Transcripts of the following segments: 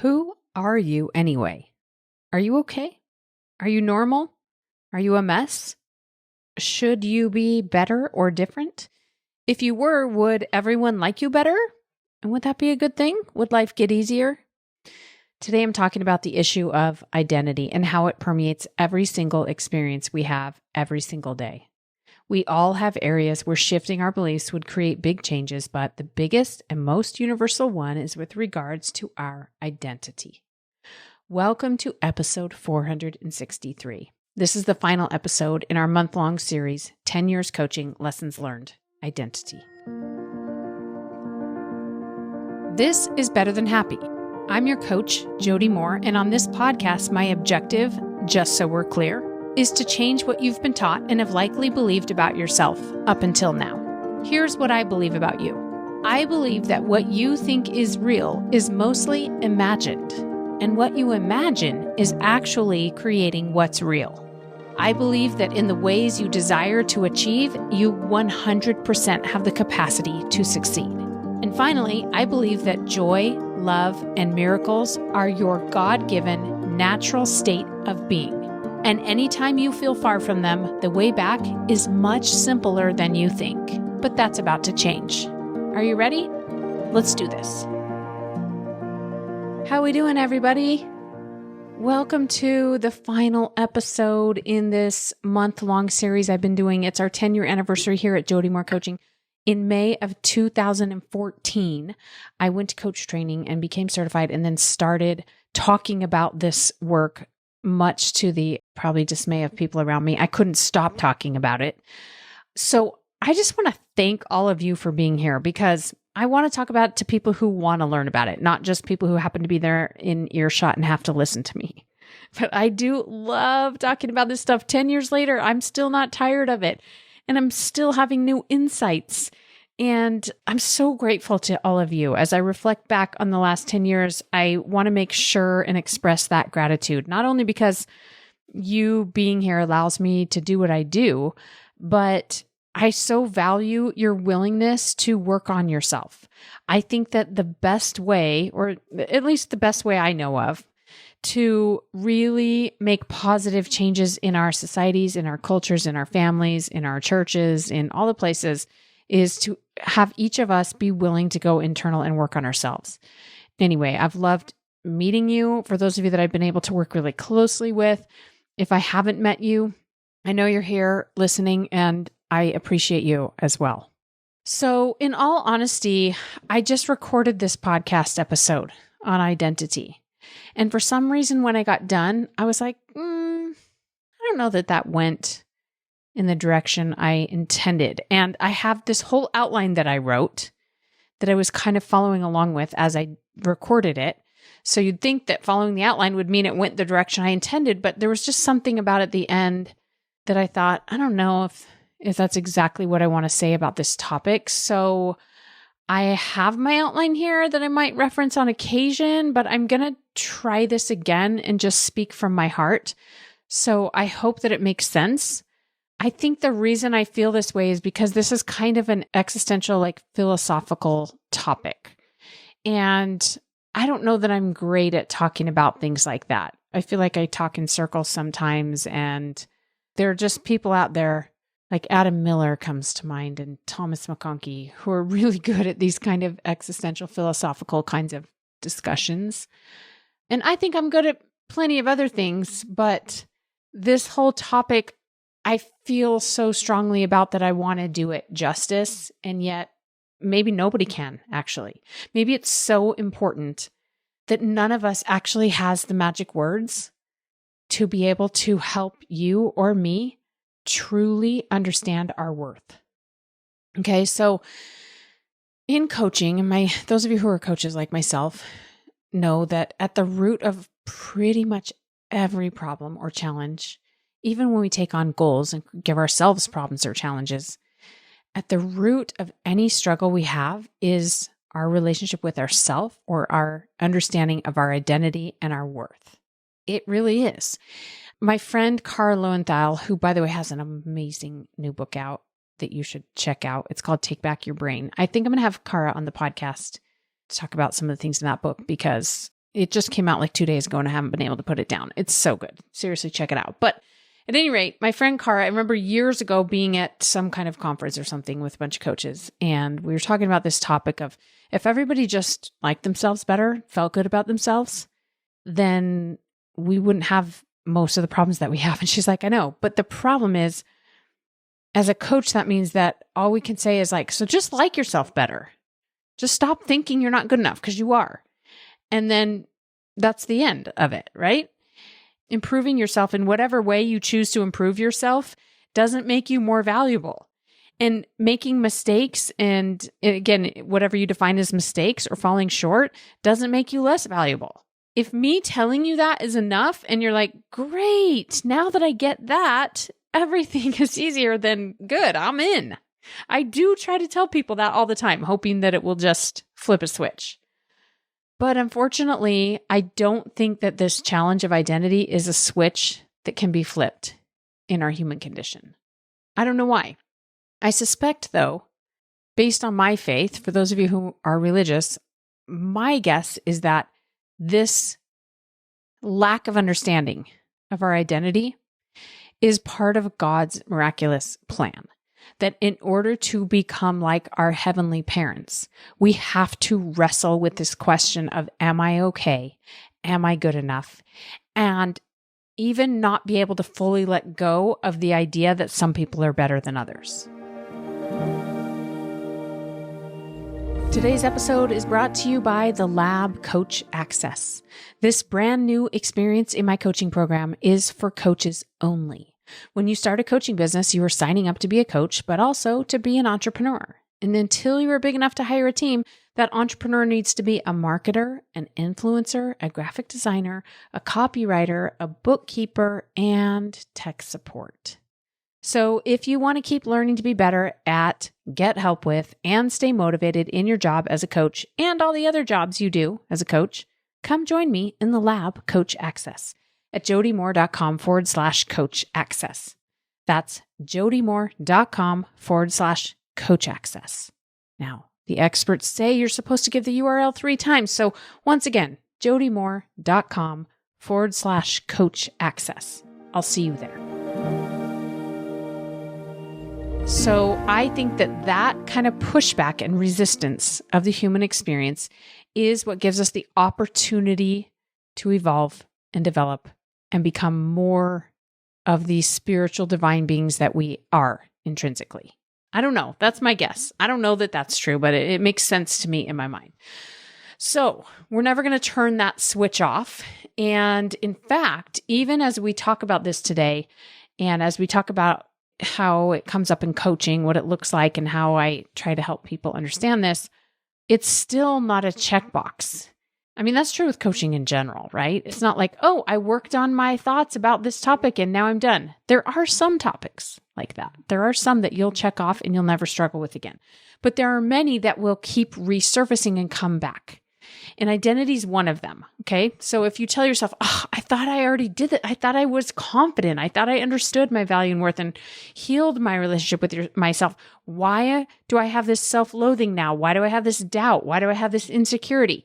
Who are you anyway? Are you okay? Are you normal? Are you a mess? Should you be better or different? If you were, would everyone like you better? And would that be a good thing? Would life get easier? Today I'm talking about the issue of identity and how it permeates every single experience we have every single day. We all have areas where shifting our beliefs would create big changes, but the biggest and most universal one is with regards to our identity. Welcome to episode 463. This is the final episode in our month-long series, 10 Years Coaching Lessons Learned, Identity. This is Better Than Happy. I'm your coach, Jody Moore, and on this podcast, my objective, just so we're clear, is to change what you've been taught and have likely believed about yourself up until now. Here's what I believe about you. I believe that what you think is real is mostly imagined, and what you imagine is actually creating what's real. I believe that in the ways you desire to achieve, you 100% have the capacity to succeed. And finally, I believe that joy, love, and miracles are your God-given natural state of being. And anytime you feel far from them, the way back is much simpler than you think. But that's about to change. Are you ready? Let's do this. How we doing, everybody? Welcome to the final episode in this month-long series I've been doing. It's our 10-year anniversary here at Jody Moore Coaching. In May of 2014, I went to coach training and became certified and then started talking about this work, much to the probably dismay of people around me. I couldn't stop talking about it. So I just want to thank all of you for being here because I want to talk about it to people who want to learn about it, not just people who happen to be there in earshot and have to listen to me. But I do love talking about this stuff. 10 years later, I'm still not tired of it. And I'm still having new insights. And I'm so grateful to all of you. As I reflect back on the last 10 years, I want to make sure and express that gratitude, not only because you being here allows me to do what I do, but I so value your willingness to work on yourself. I think that the best way, or at least the best way I know of, to really make positive changes in our societies, in our cultures, in our families, in our churches, in all the places, is to have each of us be willing to go internal and work on ourselves. Anyway, I've loved meeting you. For those of you that I've been able to work really closely with, if I haven't met you, I know you're here listening and I appreciate you as well. So in all honesty, I just recorded this podcast episode on identity. And for some reason, when I got done, I was like, I don't know that went in the direction I intended. And I have this whole outline that I wrote that I was kind of following along with as I recorded it. So you'd think that following the outline would mean it went the direction I intended, but there was just something about at the end that I thought, I don't know if that's exactly what I want to say about this topic. So I have my outline here that I might reference on occasion, but I'm going to try this again and just speak from my heart. So I hope that it makes sense. I think the reason I feel this way is because this is kind of an existential, philosophical topic. And I don't know that I'm great at talking about things like that. I feel like I talk in circles sometimes, and there are just people out there like Adam Miller comes to mind and Thomas McConkie who are really good at these kind of existential philosophical kinds of discussions. And I think I'm good at plenty of other things, but this whole topic, I feel so strongly about that I want to do it justice, and yet maybe nobody can, actually. Maybe it's so important that none of us actually has the magic words to be able to help you or me truly understand our worth. Okay, so in coaching, and those of you who are coaches like myself know that at the root of pretty much every problem or challenge, even when we take on goals and give ourselves problems or challenges, at the root of any struggle we have is our relationship with ourself or our understanding of our identity and our worth. It really is. My friend Cara Lowenthal, who by the way has an amazing new book out that you should check out. It's called Take Back Your Brain. I think I'm going to have Cara on the podcast to talk about some of the things in that book because It just came out like 2 days ago and I haven't been able to put it down. It's so good. Seriously, check it out. But at any rate, my friend Cara, I remember years ago being at some kind of conference or something with a bunch of coaches, and we were talking about this topic of if everybody just liked themselves better, felt good about themselves, then we wouldn't have most of the problems that we have. And she's like, I know. But the problem is, as a coach, that means that all we can say is like, so just like yourself better. Just stop thinking you're not good enough because you are. And then that's the end of it, right? Improving yourself in whatever way you choose to improve yourself doesn't make you more valuable. And making mistakes, and again, whatever you define as mistakes or falling short, doesn't make you less valuable. If me telling you that is enough and you're like, great, now that I get that, everything is easier, then good, I'm in. I do try to tell people that all the time, hoping that it will just flip a switch. But unfortunately, I don't think that this challenge of identity is a switch that can be flipped in our human condition. I don't know why. I suspect, though, based on my faith, for those of you who are religious, my guess is that this lack of understanding of our identity is part of God's miraculous plan. That in order to become like our heavenly parents, we have to wrestle with this question of, am I okay? Am I good enough? And even not be able to fully let go of the idea that some people are better than others. Today's episode is brought to you by the Lab Coach Access. This brand new experience in my coaching program is for coaches only. When you start a coaching business, you are signing up to be a coach, but also to be an entrepreneur. And until you are big enough to hire a team, that entrepreneur needs to be a marketer, an influencer, a graphic designer, a copywriter, a bookkeeper, and tech support. So if you want to keep learning to be better at, get help with, and stay motivated in your job as a coach and all the other jobs you do as a coach, come join me in the Lab Coach Access at jodymoore.com/coach access. That's jodymoore.com/coach access. Now, the experts say you're supposed to give the URL 3 times. So once again, jodymoore.com/coach access. I'll see you there. So I think that kind of pushback and resistance of the human experience is what gives us the opportunity to evolve and develop and become more of the spiritual divine beings that we are intrinsically. I don't know. That's my guess. I don't know that that's true, but it makes sense to me in my mind. So we're never going to turn that switch off. And in fact, even as we talk about this today, and as we talk about how it comes up in coaching, what it looks like, and how I try to help people understand this, it's still not a checkbox. I mean, that's true with coaching in general, right? It's not like, oh, I worked on my thoughts about this topic and now I'm done. There are some topics like that. There are some that you'll check off and you'll never struggle with again. But there are many that will keep resurfacing and come back. And identity is one of them, okay? So if you tell yourself, oh, I thought I already did it. I thought I was confident. I thought I understood my value and worth and healed my relationship with myself. Why do I have this self-loathing now? Why do I have this doubt? Why do I have this insecurity?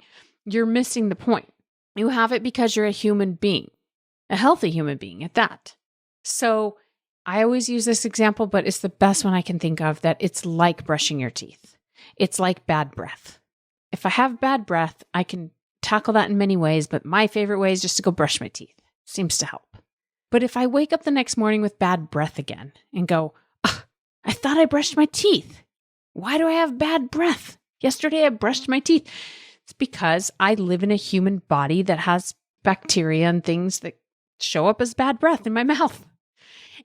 You're missing the point. You have it because you're a human being, a healthy human being at that. So I always use this example, but it's the best one I can think of, that it's like brushing your teeth. It's like bad breath. If I have bad breath, I can tackle that in many ways, but my favorite way is just to go brush my teeth. Seems to help. But if I wake up the next morning with bad breath again and go, I thought I brushed my teeth. Why do I have bad breath? Yesterday I brushed my teeth. It's because I live in a human body that has bacteria and things that show up as bad breath in my mouth.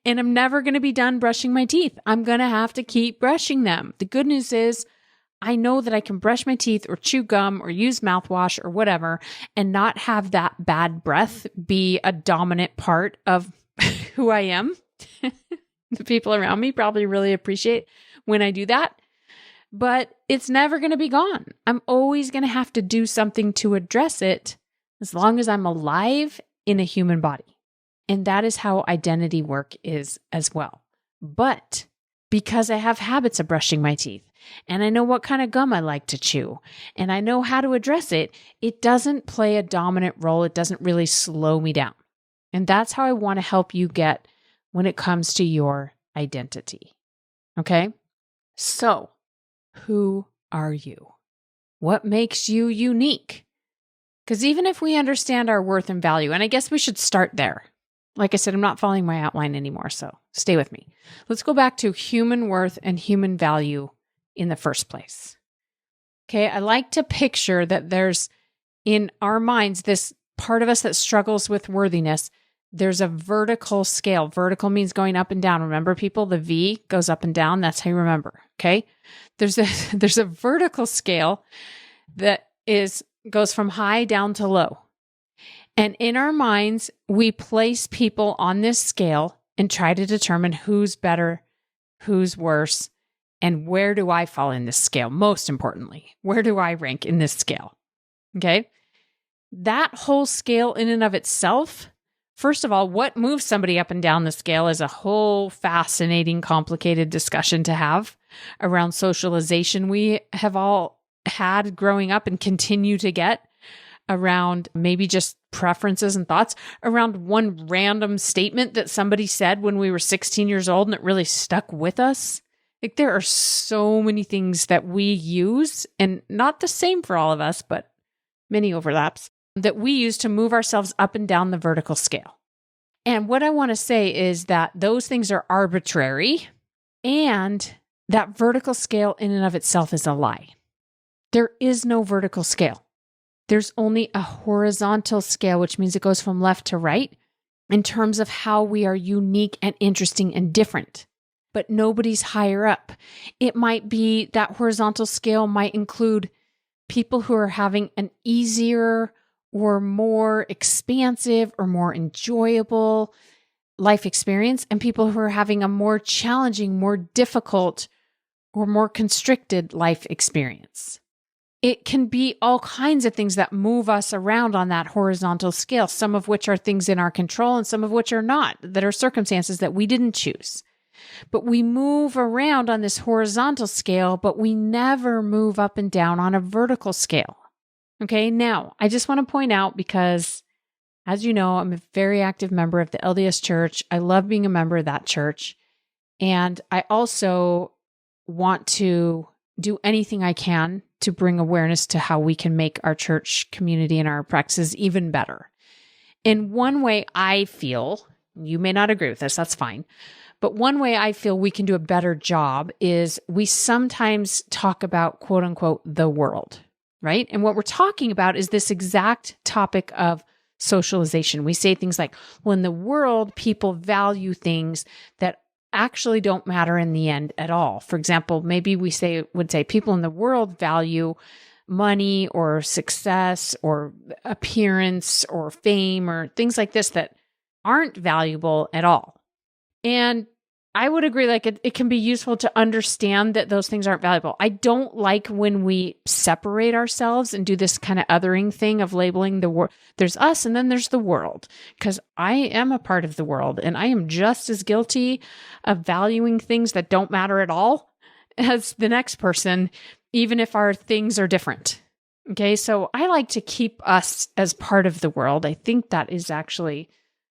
And I'm never going to be done brushing my teeth. I'm going to have to keep brushing them. The good news is I know that I can brush my teeth or chew gum or use mouthwash or whatever and not have that bad breath be a dominant part of who I am. The people around me probably really appreciate when I do that. But it's never going to be gone. I'm always going to have to do something to address it as long as I'm alive in a human body. And that is how identity work is as well. But because I have habits of brushing my teeth, and I know what kind of gum I like to chew, and I know how to address it, it doesn't play a dominant role. It doesn't really slow me down. And that's how I want to help you get when it comes to your identity. Okay? So, who are you? What makes you unique? Because even if we understand our worth and value, and I guess we should start there. Like I said, I'm not following my outline anymore, so stay with me. Let's go back to human worth and human value in the first place. Okay, I like to picture that there's, in our minds, this part of us that struggles with worthiness. There's a vertical scale. Vertical means going up and down. Remember, people, the V goes up and down. That's how you remember, okay? There's a vertical scale that goes from high down to low. And in our minds, we place people on this scale and try to determine who's better, who's worse, and where do I fall in this scale? Most importantly, where do I rank in this scale? Okay? That whole scale in and of itself, first of all, what moves somebody up and down the scale is a whole fascinating, complicated discussion to have around socialization we have all had growing up and continue to get around maybe just preferences and thoughts around one random statement that somebody said when we were 16 years old and it really stuck with us. Like, there are so many things that we use, and not the same for all of us, but many overlaps, that we use to move ourselves up and down the vertical scale. And what I want to say is that those things are arbitrary, and that vertical scale in and of itself is a lie. There is no vertical scale. There's only a horizontal scale, which means it goes from left to right in terms of how we are unique and interesting and different. But nobody's higher up. It might be that horizontal scale might include people who are having an easier or more expansive or more enjoyable life experience, and people who are having a more challenging, more difficult, or more constricted life experience. It can be all kinds of things that move us around on that horizontal scale, some of which are things in our control and some of which are not, that are circumstances that we didn't choose. But we move around on this horizontal scale, but we never move up and down on a vertical scale. Okay, now I just want to point out, because as you know, I'm a very active member of the LDS Church. I love being a member of that church. And I also want to do anything I can to bring awareness to how we can make our church community and our practices even better. In one way I feel, you may not agree with this, that's fine, but one way I feel we can do a better job is we sometimes talk about, quote unquote, the world, right? And what we're talking about is this exact topic of socialization. We say things like, well, in the world, people value things that actually don't matter in the end at all. For example, maybe we would say people in the world value money or success or appearance or fame or things like this that aren't valuable at all. And I would agree, like it can be useful to understand that those things aren't valuable. I don't like when we separate ourselves and do this kind of othering thing of labeling the world. There's us and then there's the world, because I am a part of the world and I am just as guilty of valuing things that don't matter at all as the next person, even if our things are different. Okay, so I like to keep us as part of the world. I think that is actually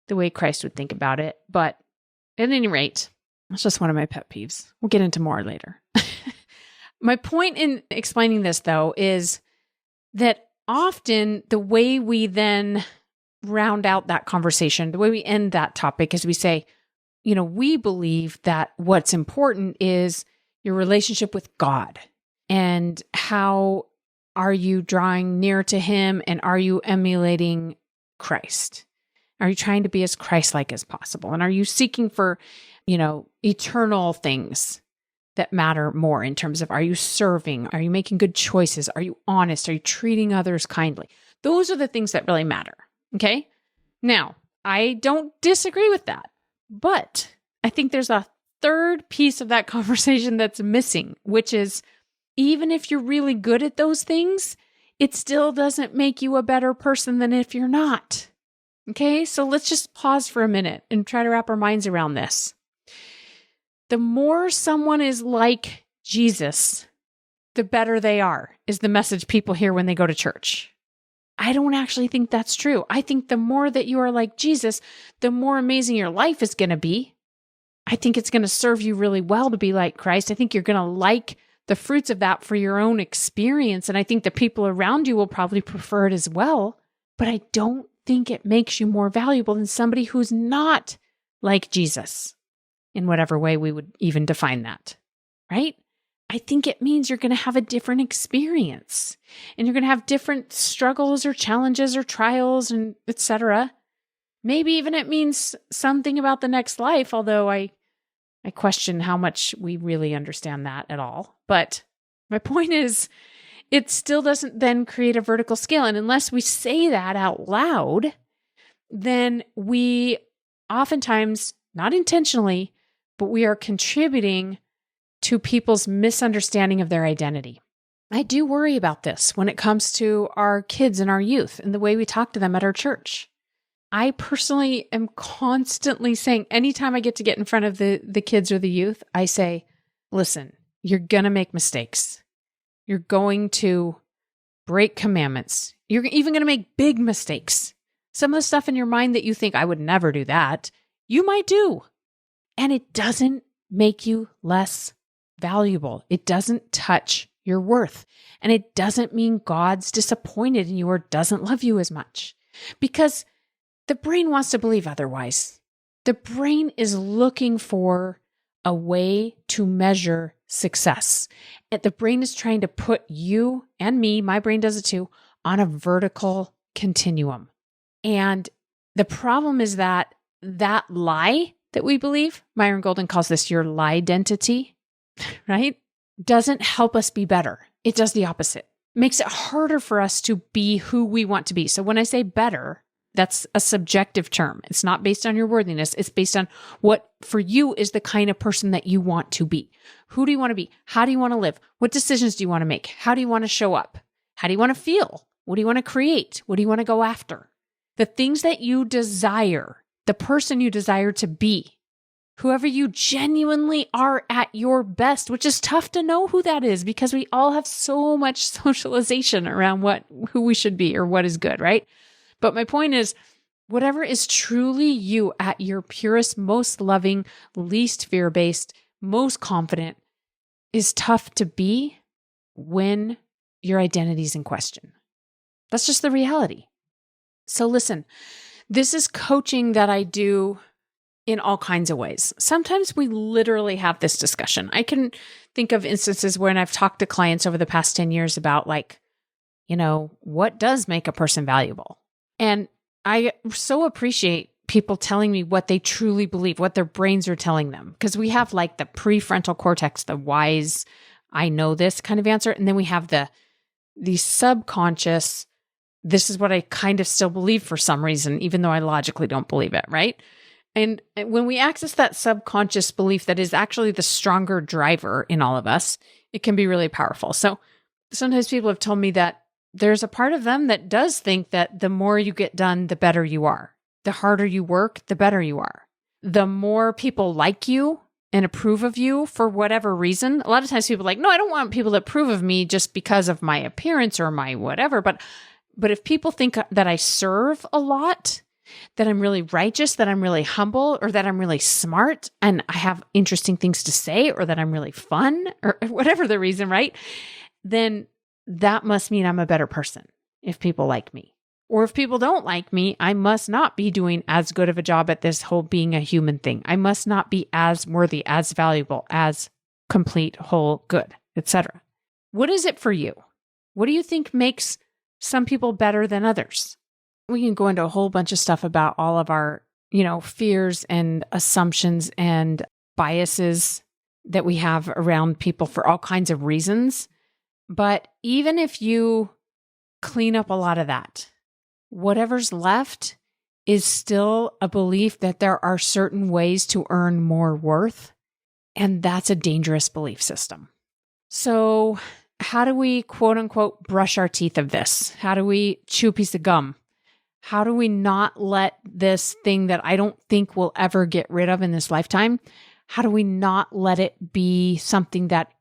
the way Christ would think about it. But at any rate, that's just one of my pet peeves. We'll get into more later. My point in explaining this, though, is that often the way we then round out that conversation, the way we end that topic is we say, we believe that what's important is your relationship with God, and how are you drawing near to Him, and are you emulating Christ? Are you trying to be as Christ-like as possible? And are you seeking for, eternal things that matter more in terms of, are you serving? Are you making good choices? Are you honest? Are you treating others kindly? Those are the things that really matter. Okay. Now, I don't disagree with that, but I think there's a third piece of that conversation that's missing, which is, even if you're really good at those things, it still doesn't make you a better person than if you're not. Okay, so let's just pause for a minute and try to wrap our minds around this. The more someone is like Jesus, the better they are, is the message people hear when they go to church. I don't actually think that's true. I think the more that you are like Jesus, the more amazing your life is going to be. I think it's going to serve you really well to be like Christ. I think you're going to like the fruits of that for your own experience. And I think the people around you will probably prefer it as well. But I don't think it makes you more valuable than somebody who's not like Jesus, in whatever way we would even define that, right? I think it means you're going to have a different experience, and you're going to have different struggles or challenges or trials and etc. Maybe even it means something about the next life, although I question how much we really understand that at all. But my point is, it still doesn't then create a vertical scale. And unless we say that out loud, then we oftentimes, not intentionally, but we are contributing to people's misunderstanding of their identity. I do worry about this when it comes to our kids and our youth and the way we talk to them at our church. I personally am constantly saying, anytime I get in front of the kids or the youth, I say, listen, you're going to make mistakes. You're going to break commandments. You're even going to make big mistakes. Some of the stuff in your mind that you think, I would never do that, you might do. And it doesn't make you less valuable. It doesn't touch your worth. And it doesn't mean God's disappointed in you or doesn't love you as much. Because the brain wants to believe otherwise. The brain is looking for a way to measure success. And the brain is trying to put you and me, my brain does it too, on a vertical continuum. And the problem is that lie that we believe, Myron Golden calls this your lie identity, right? Doesn't help us be better. It does the opposite. Makes it harder for us to be who we want to be. So when I say better, that's a subjective term. It's not based on your worthiness. It's based on what for you is the kind of person that you want to be. Who do you want to be? How do you want to live? What decisions do you want to make? How do you want to show up? How do you want to feel? What do you want to create? What do you want to go after? The things that you desire, the person you desire to be, whoever you genuinely are at your best, which is tough to know who that is because we all have so much socialization around who we should be or what is good, right? But my point is, whatever is truly you at your purest, most loving, least fear-based, most confident is tough to be when your identity is in question. That's just the reality. So listen, this is coaching that I do in all kinds of ways. Sometimes we literally have this discussion. I can think of instances when I've talked to clients over the past 10 years about what does make a person valuable? And I so appreciate people telling me what they truly believe, what their brains are telling them. Because we have like the prefrontal cortex, the wise, I know this kind of answer. And then we have the subconscious, this is what I kind of still believe for some reason, even though I logically don't believe it, right? And when we access that subconscious belief that is actually the stronger driver in all of us, it can be really powerful. So sometimes people have told me that there's a part of them that does think that the more you get done, the better you are. The harder you work, the better you are. The more people like you and approve of you for whatever reason. A lot of times people are like, no, I don't want people to approve of me just because of my appearance or my whatever. But if people think that I serve a lot, that I'm really righteous, that I'm really humble, or that I'm really smart and I have interesting things to say, or that I'm really fun, or whatever the reason, right? Then that must mean I'm a better person if people like me. Or if people don't like me, I must not be doing as good of a job at this whole being a human thing. I must not be as worthy, as valuable, as complete, whole, good, etc. What is it for you? What do you think makes some people better than others? We can go into a whole bunch of stuff about all of our, fears and assumptions and biases that we have around people for all kinds of reasons. But even if you clean up a lot of that, whatever's left is still a belief that there are certain ways to earn more worth. And that's a dangerous belief system. So how do we, quote unquote, brush our teeth of this? How do we chew a piece of gum? How do we not let this thing that I don't think we'll ever get rid of in this lifetime, how do we not let it be something that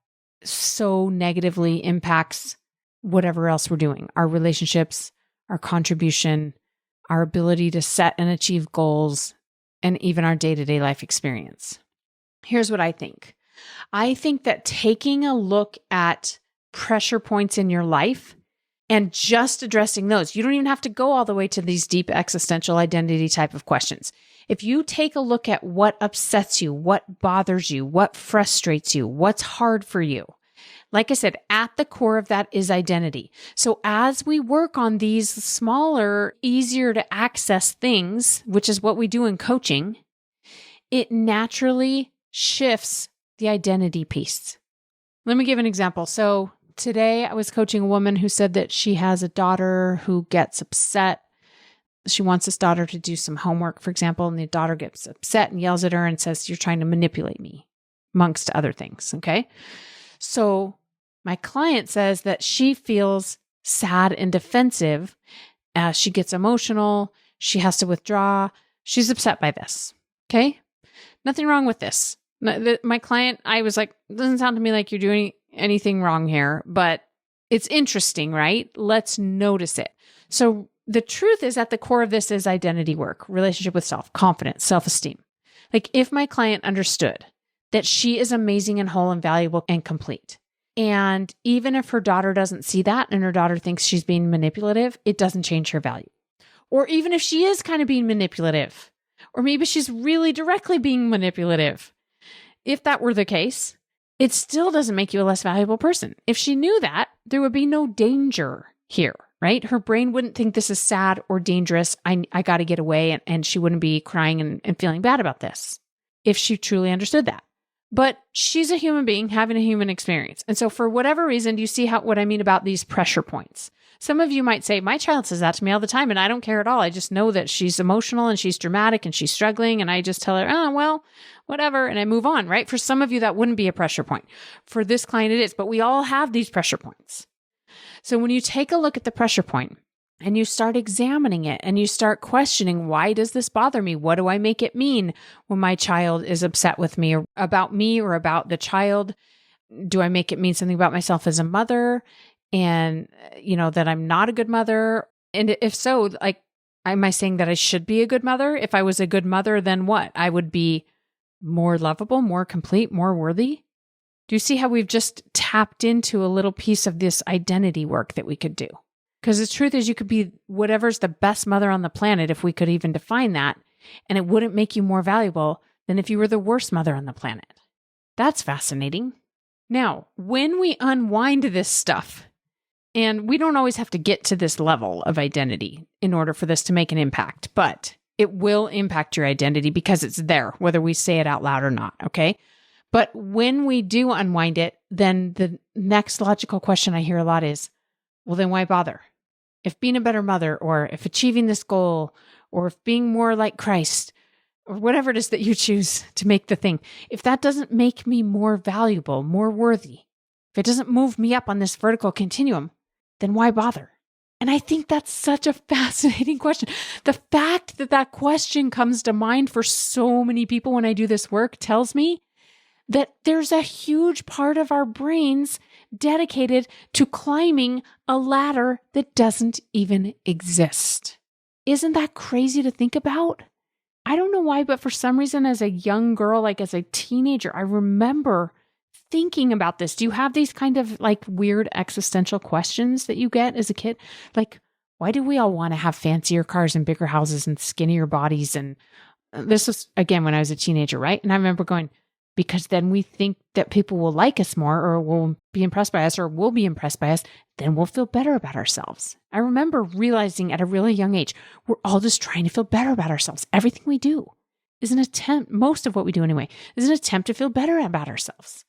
so negatively impacts whatever else we're doing, our relationships, our contribution, our ability to set and achieve goals, and even our day-to-day life experience. Here's what I think. I think that taking a look at pressure points in your life and just addressing those, you don't even have to go all the way to these deep existential identity type of questions. If you take a look at what upsets you, what bothers you, what frustrates you, what's hard for you, like I said, at the core of that is identity. So as we work on these smaller, easier to access things, which is what we do in coaching, it naturally shifts the identity piece. Let me give an example. So today I was coaching a woman who said that she has a daughter who gets upset. She wants this daughter to do some homework, for example, and the daughter gets upset and yells at her and says, "You're trying to manipulate me," amongst other things. Okay. So my client says that she feels sad and defensive as she gets emotional. She has to withdraw. She's upset by this. Okay. Nothing wrong with this. My client, I was like, doesn't sound to me like you're doing anything wrong here, but it's interesting, right? Let's notice it. So the truth is at the core of this is identity work, relationship with self, confidence, self-esteem. Like if my client understood that she is amazing and whole and valuable and complete, and even if her daughter doesn't see that and her daughter thinks she's being manipulative, it doesn't change her value. Or even if she is kind of being manipulative, or maybe she's really directly being manipulative. If that were the case, it still doesn't make you a less valuable person. If she knew that, there would be no danger here, right? Her brain wouldn't think this is sad or dangerous. I got to get away, and she wouldn't be crying and feeling bad about this if she truly understood that. But she's a human being having a human experience. And so for whatever reason, do you see what I mean about these pressure points? Some of you might say, my child says that to me all the time and I don't care at all. I just know that she's emotional and she's dramatic and she's struggling. And I just tell her, oh, well, whatever. And I move on, right? For some of you, that wouldn't be a pressure point. For this client, it is. But we all have these pressure points. So when you take a look at the pressure point and you start examining it and you start questioning, why does this bother me? What do I make it mean when my child is upset with me or about the child? Do I make it mean something about myself as a mother? And, that I'm not a good mother? And if so, like, am I saying that I should be a good mother? If I was a good mother, then what? I would be more lovable, more complete, more worthy? Do you see how we've just tapped into a little piece of this identity work that we could do? Because the truth is you could be whatever's the best mother on the planet, if we could even define that, and it wouldn't make you more valuable than if you were the worst mother on the planet. That's fascinating. Now, when we unwind this stuff, and we don't always have to get to this level of identity in order for this to make an impact, but it will impact your identity because it's there, whether we say it out loud or not, okay? But when we do unwind it, then the next logical question I hear a lot is, well, then why bother? If being a better mother, or if achieving this goal, or if being more like Christ, or whatever it is that you choose to make the thing, if that doesn't make me more valuable, more worthy, if it doesn't move me up on this vertical continuum, then why bother? And I think that's such a fascinating question. The fact that that question comes to mind for so many people when I do this work tells me that there's a huge part of our brains dedicated to climbing a ladder that doesn't even exist. Isn't that crazy to think about? I don't know why, but for some reason as a young girl, like as a teenager, I remember thinking about this. Do you have these kind of like weird existential questions that you get as a kid? Like, why do we all want to have fancier cars and bigger houses and skinnier bodies? And this was, again, when I was a teenager, right? And I remember going, because then we think that people will like us more or will be impressed by us or will be impressed by us, then we'll feel better about ourselves. I remember realizing at a really young age, we're all just trying to feel better about ourselves. Everything we do is an attempt, most of what we do anyway, is an attempt to feel better about ourselves.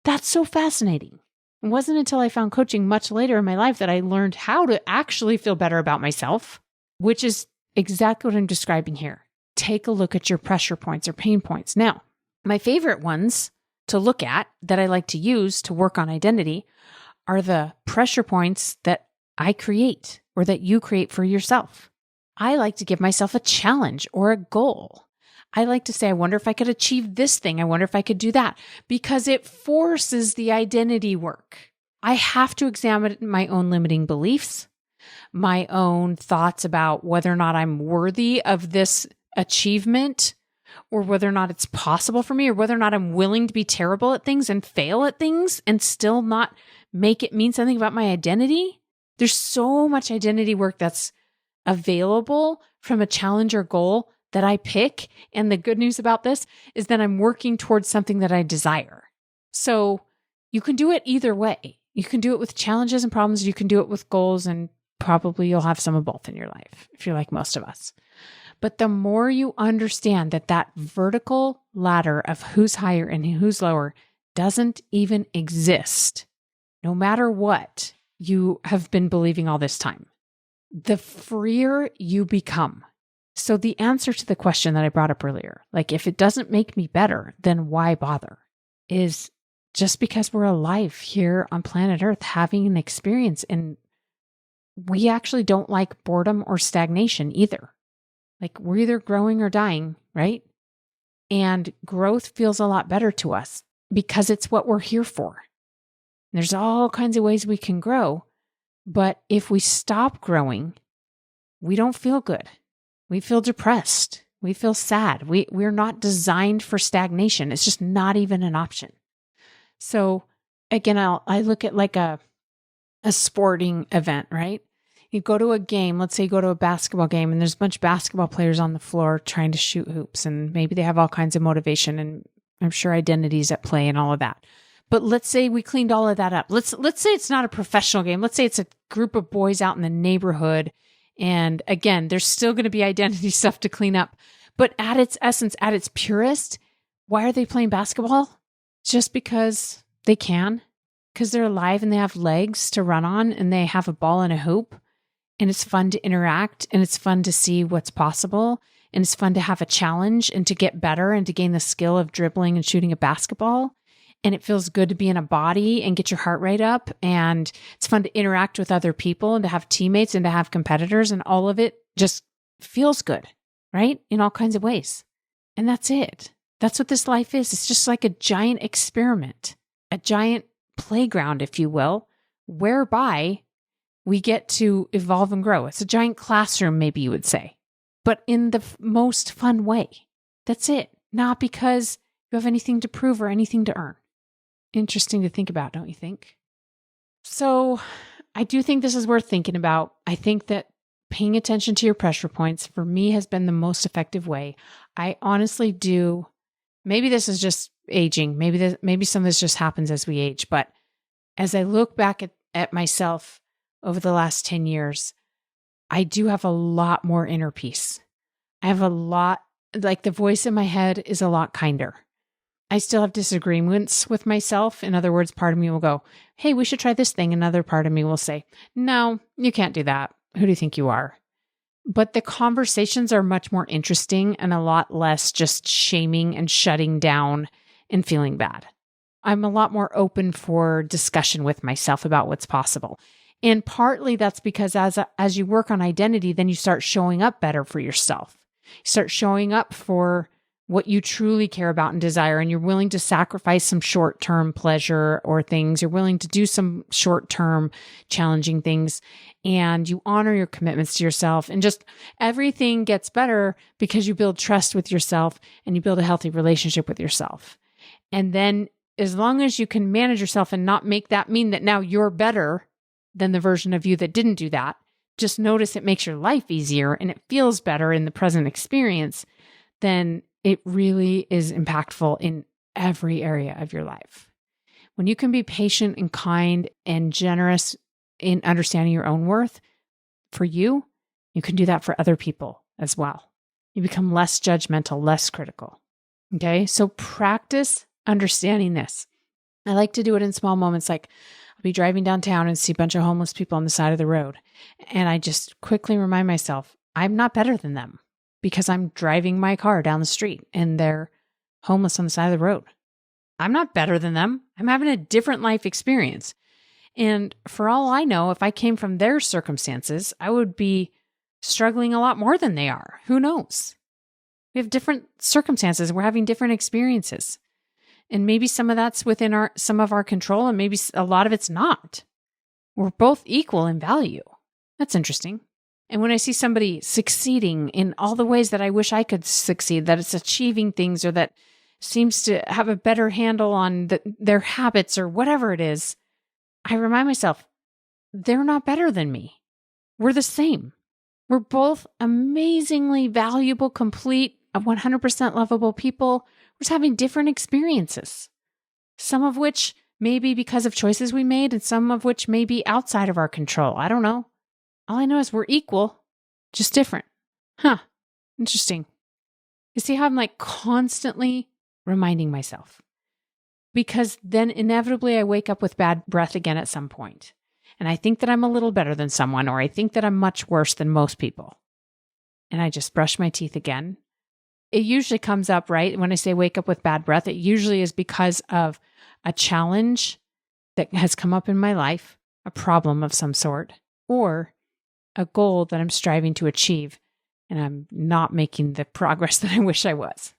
That's so fascinating. It wasn't until I found coaching much later in my life that I learned how to actually feel better about myself, which is exactly what I'm describing here. Take a look at your pressure points or pain points. Now, my favorite ones to look at that I like to use to work on identity are the pressure points that I create or that you create for yourself. I like to give myself a challenge or a goal. I like to say, I wonder if I could achieve this thing. I wonder if I could do that, because it forces the identity work. I have to examine my own limiting beliefs, my own thoughts about whether or not I'm worthy of this achievement, or whether or not it's possible for me, or whether or not I'm willing to be terrible at things and fail at things and still not make it mean something about my identity. There's so much identity work that's available from a challenge or goal that I pick. And the good news about this is that I'm working towards something that I desire. So you can do it either way. You can do it with challenges and problems. You can do it with goals, and probably you'll have some of both in your life if you're like most of us. But the more you understand that that vertical ladder of who's higher and who's lower doesn't even exist, no matter what you have been believing all this time, the freer you become. So the answer to the question that I brought up earlier, like if it doesn't make me better, then why bother? Is just because we're alive here on planet Earth having an experience, and we actually don't like boredom or stagnation either. Like we're either growing or dying, right? And growth feels a lot better to us because it's what we're here for. And there's all kinds of ways we can grow, but if we stop growing, we don't feel good. We feel depressed. We feel sad. We're not designed for stagnation. It's just not even an option. So again, I look at like a sporting event, right? You go to a game, let's say you go to a basketball game, and there's a bunch of basketball players on the floor trying to shoot hoops, and maybe they have all kinds of motivation, and I'm sure identities at play and all of that. But let's say we cleaned all of that up. Let's say it's not a professional game. Let's say it's a group of boys out in the neighborhood. And again, there's still going to be identity stuff to clean up. But at its essence, at its purest, why are they playing basketball? Just because they can, because they're alive and they have legs to run on and they have a ball and a hoop. And it's fun to interact, and it's fun to see what's possible. And it's fun to have a challenge and to get better and to gain the skill of dribbling and shooting a basketball. And it feels good to be in a body and get your heart rate up. And it's fun to interact with other people and to have teammates and to have competitors, and all of it just feels good, right? In all kinds of ways. And that's it. That's what this life is. It's just like a giant experiment, a giant playground, if you will, whereby we get to evolve and grow. It's a giant classroom, maybe you would say, but in the most fun way. That's it. Not because you have anything to prove or anything to earn. Interesting to think about, don't you think? So I do think this is worth thinking about. I think that paying attention to your pressure points for me has been the most effective way. I honestly do. Maybe this is just aging. Maybe some of this just happens as we age. But as I look back at myself over the last 10 years, I do have a lot more inner peace. I have a lot, like the voice in my head is a lot kinder. I still have disagreements with myself. In other words, part of me will go, hey, we should try this thing. Another part of me will say, no, you can't do that. Who do you think you are? But the conversations are much more interesting and a lot less just shaming and shutting down and feeling bad. I'm a lot more open for discussion with myself about what's possible. And partly that's because as you work on identity, then you start showing up better for yourself. You start showing up for what you truly care about and desire, and you're willing to sacrifice some short-term pleasure or things. You're willing to do some short-term challenging things, and you honor your commitments to yourself, and just everything gets better because you build trust with yourself and you build a healthy relationship with yourself. And then as long as you can manage yourself and not make that mean that now you're better than the version of you that didn't do that, just notice it makes your life easier and it feels better in the present experience, then it really is impactful in every area of your life. When you can be patient and kind and generous in understanding your own worth for you, you can do that for other people as well. You become less judgmental, less critical. Okay, so practice understanding this. I like to do it in small moments, like I'll be driving downtown and see a bunch of homeless people on the side of the road. And I just quickly remind myself, I'm not better than them because I'm driving my car down the street and they're homeless on the side of the road. I'm not better than them. I'm having a different life experience. And for all I know, if I came from their circumstances, I would be struggling a lot more than they are. Who knows? We have different circumstances. We're having different experiences. And maybe some of that's within some of our control, and maybe a lot of it's not. We're both equal in value. That's interesting. And when I see somebody succeeding in all the ways that I wish I could succeed, that it's achieving things or that seems to have a better handle on their habits or whatever it is, I remind myself, they're not better than me. We're the same. We're both amazingly valuable, complete, 100% lovable people. We're just having different experiences, some of which may be because of choices we made and some of which may be outside of our control. I don't know. All I know is we're equal, just different. Interesting. You see how I'm like constantly reminding myself? Because then inevitably I wake up with bad breath again at some point. And I think that I'm a little better than someone, or I think that I'm much worse than most people. And I just brush my teeth again. It usually comes up, right? When I say wake up with bad breath, it usually is because of a challenge that has come up in my life, a problem of some sort, or a goal that I'm striving to achieve, and I'm not making the progress that I wish I was.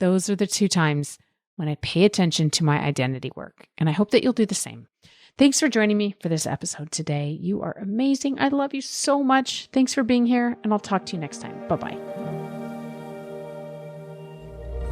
Those are the two times when I pay attention to my identity work, and I hope that you'll do the same. Thanks for joining me for this episode today. You are amazing. I love you so much. Thanks for being here, and I'll talk to you next time. Bye-bye.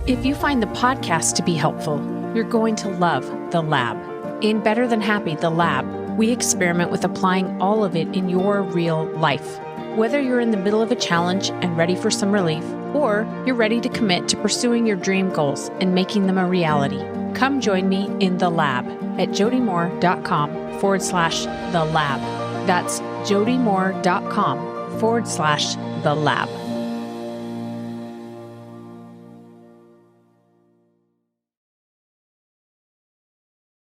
If you find the podcast to be helpful, you're going to love The Lab. In Better Than Happy, The Lab, we experiment with applying all of it in your real life. Whether you're in the middle of a challenge and ready for some relief, or you're ready to commit to pursuing your dream goals and making them a reality, come join me in The Lab at jodymoore.com/The Lab. That's jodymoore.com/The Lab.